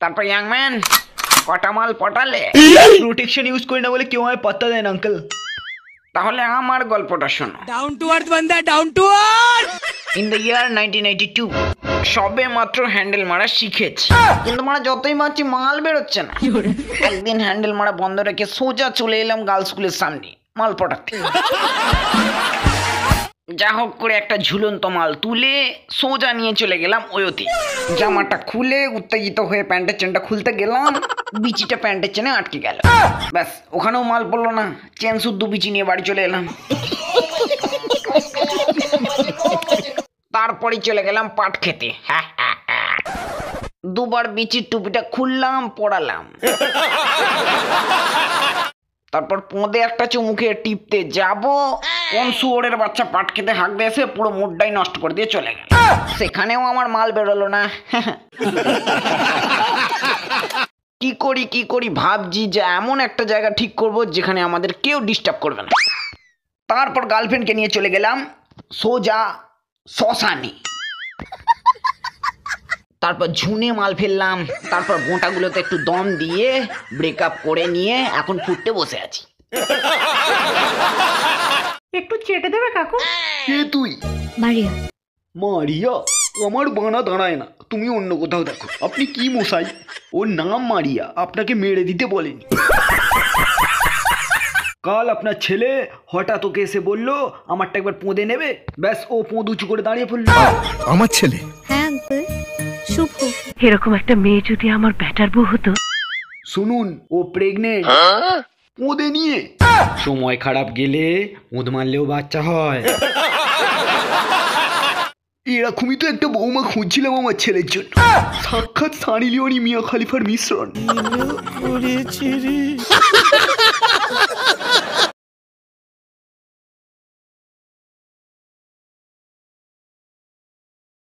তারপর ইয়াংম্যান কটা মাল পটালে? প্রোটেকশন ইউজ করি না বলে কেউ আমায় পাত্তা দেয় না আঙ্কেল। তাহলে আমার গল্পটা শোনো। डाउन टू अर्थ बंदा, down to earth. In the year 1982 সবে মাত্র হ্যান্ডেল মারা শিখেছি, কিন্তু মানে যতই মারছি মাল বেরোচ্ছে না। একদিন হ্যান্ডেল মারা বন্ধ রেখে সোজা চলে এলাম গার্লস স্কুলের সামনে মাল পটাতে। যা হোক করে একটা ঝুলন্ত মাল তুলে সোজা নিয়ে চলে গেলাম ওয়তে। জামাটা খুলে উত্তেজিত হয়ে প্যান্টের চেনটা খুলতে গেলাম, বিচিটা প্যান্টের চেনে আটকে গেল। ব্যাস ওখানেও মাল পড়লো না, চেন শুদ্ধ বিচি নিয়ে বাড়ি চলে এলাম। তারপরে চলে গেলাম পাট খেতে। দুবার বিচির টুপিটা খুললাম, পড়ালাম। তারপর পোঁদে একটা চুমুকে টিপতে যাব, কোন শুয়োরের বাচ্চা পাট খেতে হাঁক দিয়ে এসে পুরো মুডটাই নষ্ট করে দিয়ে চলে গেল। সেখানেও আমার মাল বেরোলো না। কি করি ভাবছি যে এমন একটা জায়গা ঠিক করব যেখানে আমাদের কেউ ডিস্টার্ব করবে না। তারপর গার্লফ্রেন্ডকে নিয়ে চলে গেলাম সোজা শ্মশানে। তারপর ঝুনে মাল ফেললাম, তারপর গোঁটাগুলোতে একটু দম দিয়ে ব্রেকআপ করে নিয়ে এখন ফুটতে বসে আছি। একটু চেটে দেবে কাকু? কে তুই? মারিয়া। মারিয়া? আমার বানা দাঁড়ায় না, তুমি অন্য কোথাও দেখো। আপনি কি মশাই? ওর নাম মারিয়া, আপনাকে মেরে দিতে বলেনি। কাল আপনার ছেলে হঠাৎ ওকে এসে বললো আমারটা একবার পোঁদে নেবে, ব্যাস ও পোঁদ উঁচু করে দাঁড়িয়ে পড়লো। আমার ছেলে? হ্যাঁ আঙ্কেল, শুভ। এরকম একটা মেয়ে যদি আমার ব্যাটার বউ হতো। শুনুন, ও প্রেগনেন্ট, পোঁদে নিয়ে। সময় খারাপ গেলে পোঁদ মারলেও বাচ্চা হয়। এরকমই তো একটা বৌমা খুঁজছিলাম আমার ছেলের জন্য, সাক্ষাৎ সানি লিওনি মিয়া খালিফার মিশ্রণ।